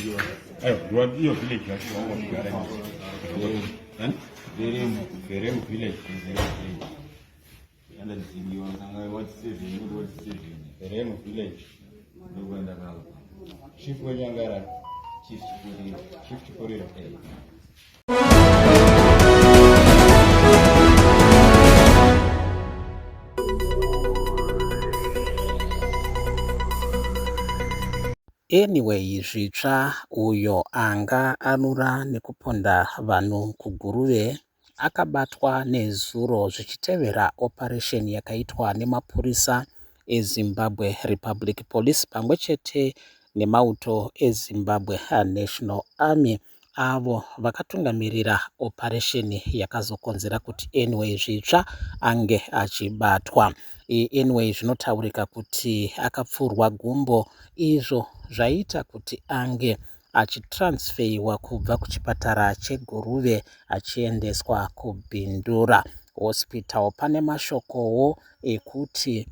Your village actually very village and you what's saving village chief Wanyangara chief Chief Anyway, zvitsva uyo anga anura nekuponda vanhu kuguruve akabatwa nezuro zvichitevera operation yakaitwa nemapurisa eZimbabwe Republic Police pamwechete nemauto eZimbabwe National Army avo vakatungamirira operation yakazokonzera kuti anyway zvitsva ange achibatwa. Anyway zvinotaurika kuti akapfurwa gumbo izvo zvaita kuti ange achitransfeiwa kubva kuchipatara cheguruve achiendeswa kuBindura Hospital. Pane mashokowo ekuti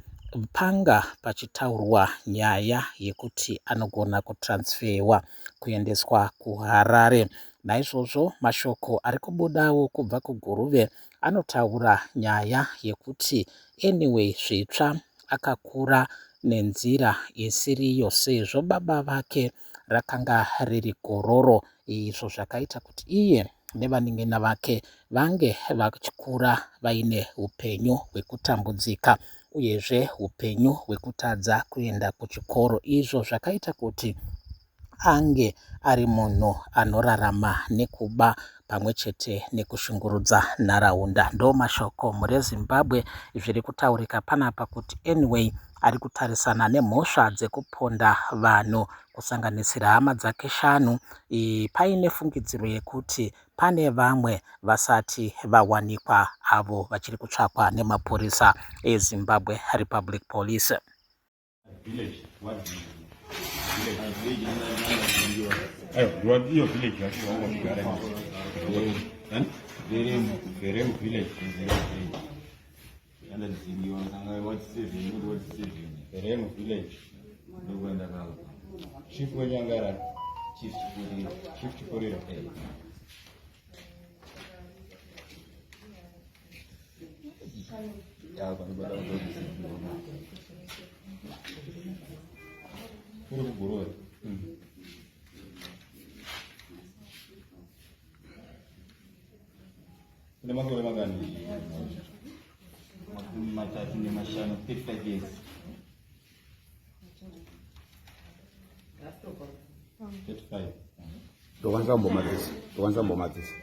panga pachitaurwa nyaya yekuti anogona kutransfeiwa kuendeswa kuHarare. Naizvozvo mashoko ari kubudawo kubva kuguruve anotaura nyaya yekuti anyway zvitsva akakura nenzira isiriyo sezvo baba vake rakanga riri gororo, izvo zvakaita kuti iye nevanin'ina vake vange vachikura vaine upenyu hwekutambudzika uyezve upenyu hwekutadza kuenda kuchikoro, izvo zvakaita kuti ange ari munhu anorarama nekuba pamwechete nekushungurudza nharaunda. Ndo mashoko mureZimbabwe zviri kutaurika panapa kuti anyway ari kutarisana nemhosva dzekuponda vanhu kusanganisira hama dzake 5. Paine fungidziro yekuti pane vamwe vasati vawanikwa avo vachiri kutsvakwa nemapurisa eZimbabwe Republic Police. Your village actually very village and you what's saving village Chief Wanyangara Chief Makore magani matatu nemashanu 35 years 35 Towanza mbomatizi